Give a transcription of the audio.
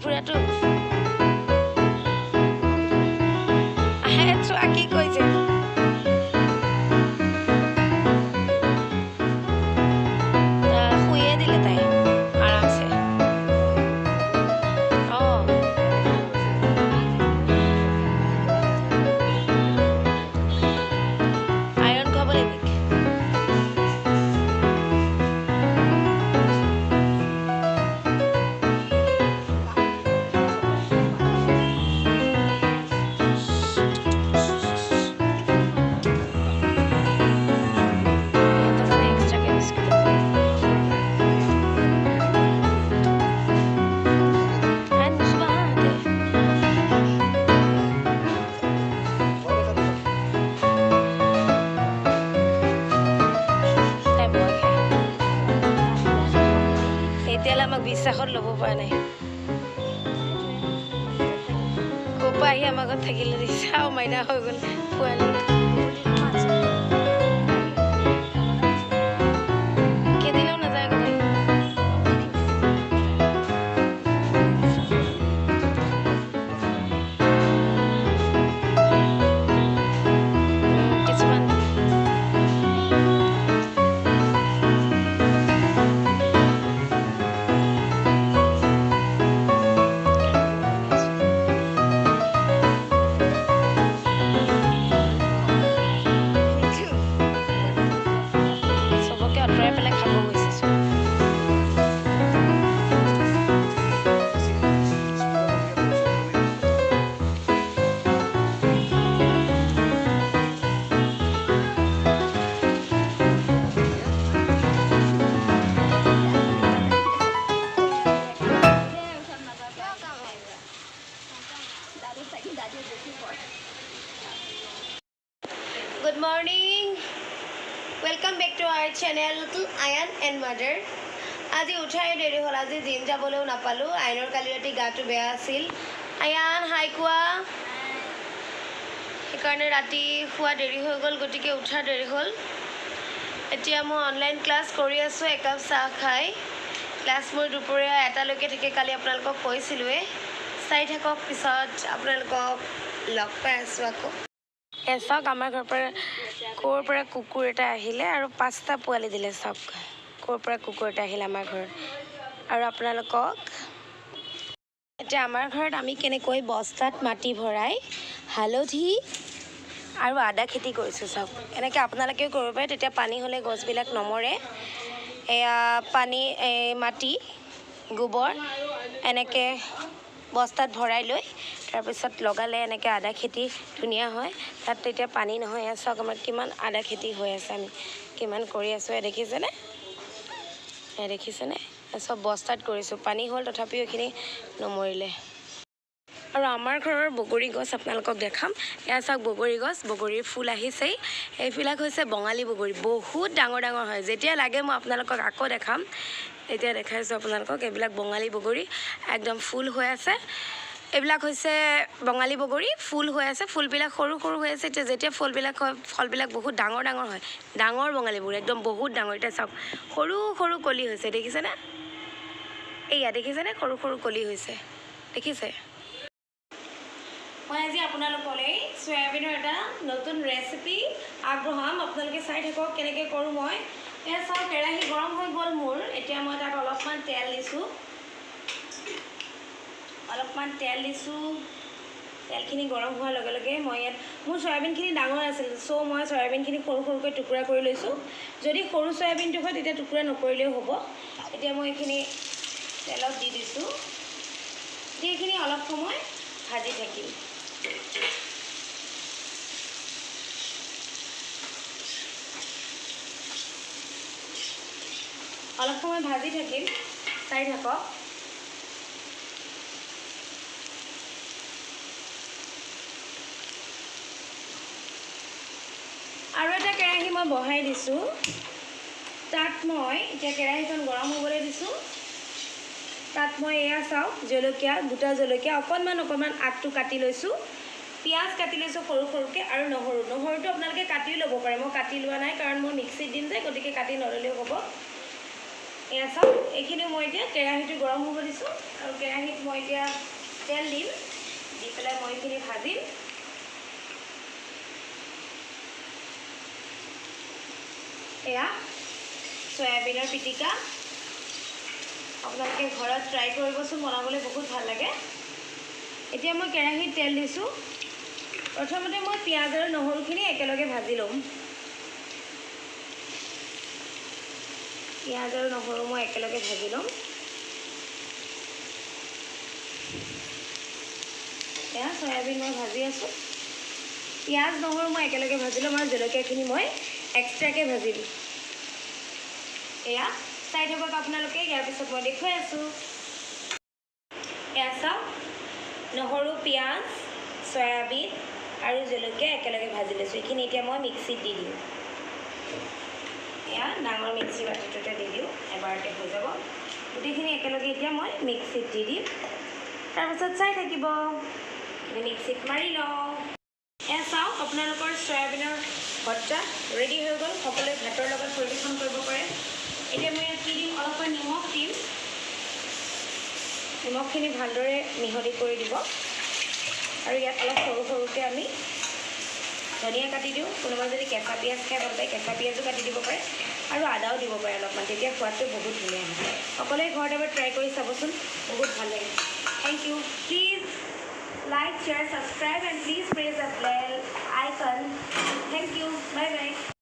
ফুৰাটো আহে চোৱা কি কৈছে শুয়ে দিলে তাই আৰামছে আইৰণ খুৱাব লাগিব আমাক বিশ্বাসত ল'ব পৰা নাই ক'ৰপৰা আহি আমাৰ ঘৰত থাকিলে চাওঁ মাইনা হৈ গ'ল পোৱালি কেইদিনেও নাযায় আকৌ তাই কিছুমান Good morning. Welcome back to our channel Little Ayan and Mother. আজি উঠাই দেৰি হ'ল আজি জিম যাবলৈও নাপালোঁ আইনৰ কালি ৰাতি গাটো বেয়া আছিল আয়ান হাই কোৱা সেইকাৰণে ৰাতি খোৱা দেৰি হৈ গ'ল গতিকে উঠা দেৰি হ'ল এতিয়া মই অনলাইন ক্লাছ কৰি আছোঁ একাপ চাহ খাই ক্লাছ মোৰ দুপৰীয়া এটালৈকে থাকে কালি আপোনালোকক কৈছিলোঁৱে চাই থাকক পিছত আপোনালোকক লগ পাই আছোঁ আকৌ চাওক আমাৰ ঘৰৰ পৰা ক'ৰ পৰা কুকুৰ এটা আহিলে আৰু 5টা পোৱালি দিলে চাওক ক'ৰ পৰা কুকুৰ এটা আহিলে আমাৰ ঘৰত আৰু আপোনালোকক এতিয়া আমাৰ ঘৰত আমি কেনেকৈ বস্তাত মাটি ভৰাই হালধি আৰু আদা খেতি কৰিছোঁ চাওক এনেকৈ আপোনালোকেও কৰিব পাৰে তেতিয়া পানী হ'লে গছবিলাক নমৰে এয়া পানী মাটি গোবৰ এনেকৈ বস্তাত ভৰাই লৈ তাৰপিছত লগালে এনেকৈ আদা খেতি ধুনীয়া হয় তাত তেতিয়া পানী নহয় চাওক আমাৰ কিমান আদা খেতি হৈ আছে আমি কিমান কৰি আছোঁ দেখিছেনে চব বস্তাত কৰিছোঁ পানী হ'ল তথাপিও এইখিনি নমৰিলে আৰু আমাৰ ঘৰৰ বগৰী গছ আপোনালোকক দেখাম এয়া চাওক বগৰী গছ বগৰীৰ ফুল আহিছেই এইবিলাক হৈছে বঙালী বগৰী বহুত ডাঙৰ ডাঙৰ হয় যেতিয়া লাগে মই আপোনালোকক আকৌ দেখাম এতিয়া দেখাইছোঁ আপোনালোকক এইবিলাক বঙালী বগৰী একদম ফুল হৈ আছে এইবিলাক হৈছে বঙালী বগৰী ফুল হৈ আছে ফুলবিলাক সৰু সৰু হৈ আছে এতিয়া যেতিয়া ফুলবিলাক হয় ফলবিলাক বহুত ডাঙৰ ডাঙৰ হয় ডাঙৰ বঙালী বগৰী একদম বহুত ডাঙৰ এতিয়া চাওক সৰু সৰু কলি হৈছে দেখিছেনে এয়া দেখিছেনে সৰু সৰু কলি হৈছে দেখিছে মই আজি আপোনালোকলৈ সয়াবিনৰ এটা নতুন ৰেচিপি আগবঢ়াম আপোনালোকে চাই থাকক কেনেকৈ কৰোঁ মই এয়া চাওক কেৰাহী গৰম হৈ গ'ল মোৰ এতিয়া মই তাত অলপমান তেল দিছোঁ তেলখিনি গৰম হোৱাৰ লগে লগে মই ইয়াত মোৰ চয়াবিনখিনি ডাঙৰ আছিল চ' মই চয়াবিনখিনি সৰু সৰুকৈ টুকুৰা কৰি লৈছোঁ যদি সৰু চয়াবিনটো হয় তেতিয়া টুকুৰা নকৰিলেও হ'ব এতিয়া মই এইখিনি তেলত দি দিছোঁ দি এইখিনি অলপ সময় ভাজি থাকিম অলপ সময় ভাজি থাকিম চাই থাকক আৰু এটা কেৰাহী মই বহাই দিছোঁ তাত মই এতিয়া কেৰাহীখন গৰম হ'বলৈ দিছোঁ তাত মই এয়া চাওক জলকীয়া গোটা জলকীয়া অকণমান আগটো কাটি লৈছোঁ পিঁয়াজ কাটি লৈছোঁ সৰু সৰুকৈ আৰু নহৰুটো আপোনালোকে কাটিও ল'ব পাৰে মই কাটি লোৱা নাই কাৰণ মই মিক্সিত দিম যে গতিকে কাটি নল'লেও হ'ব এয়া চাওক এইখিনি মই এতিয়া কেৰাহীটো গৰম হ'ব দিছোঁ আৰু কেৰাহীত মই এতিয়া তেল দিম দি পেলাই মই এইখিনি ভাজিম এয়া সয়াবিনৰ পিটিকা আপোনালোকে ঘৰত ট্ৰাই কৰিবচোন বনাবলৈ বহুত ভাল লাগে এতিয়া মই কেৰাহীত তেল দিছোঁ প্ৰথমতে মই পিঁয়াজ আৰু নহৰুখিনি একেলগে ভাজি ল'ম পিঁয়াজ আৰু নহৰু মই একেলগে ভাজি ল'ম এয়া সয়াবিন মই ভাজি আছোঁ পিঁয়াজ নহৰু মই একেলগে ভাজি ল'ম আৰু জলকীয়াখিনি মই এক্সট্ৰাকৈ ভাজিম এয়া চাই থাকক আপোনালোকে ইয়াৰ পিছত মই দেখুৱাই আছোঁ এয়া চাওক নহৰু পিঁয়াজ সয়াবিন আৰু জলকীয়া একেলগে ভাজি লৈছোঁ এইখিনি এতিয়া মই মিক্সিত দি দিম এয়া ডাঙৰ মিক্সি বাতিটোতে দি দিওঁ এবাৰতে হৈ যাব গোটেইখিনি একেলগে এতিয়া মই মিক্সিত দি দিম তাৰপিছত চাই থাকিব মিক্সিত মাৰি লওঁ এয়া চাওক আপোনালোকৰ সয়াবিনৰ ভৰ্তা ৰেডি হৈ গ'ল সকলোৱে ভাতৰ লগত পৰিৱেশন কৰিব পাৰে এতিয়া মই ইয়াত কি দিম অলপমান নিমখ দিম নিমখখিনি ভালদৰে মিহলি কৰি দিব আৰু ইয়াত অলপ সৰু সৰুকৈ আমি ধনিয়া কাটি দিওঁ কোনোবা যদি কেঁচা পিঁয়াজ খাই ভাল পায় কেঁচা পিঁয়াজো কাটি দিব পাৰে আৰু আদাও দিব পাৰে অলপমান তেতিয়া সোৱাদটো বহুত ধুনীয়া হয় সকলোৱে ঘৰত এবাৰ ট্ৰাই কৰি চাবচোন বহুত ভাল লাগে thank you please like share subscribe and please press the bell icon thank you bye by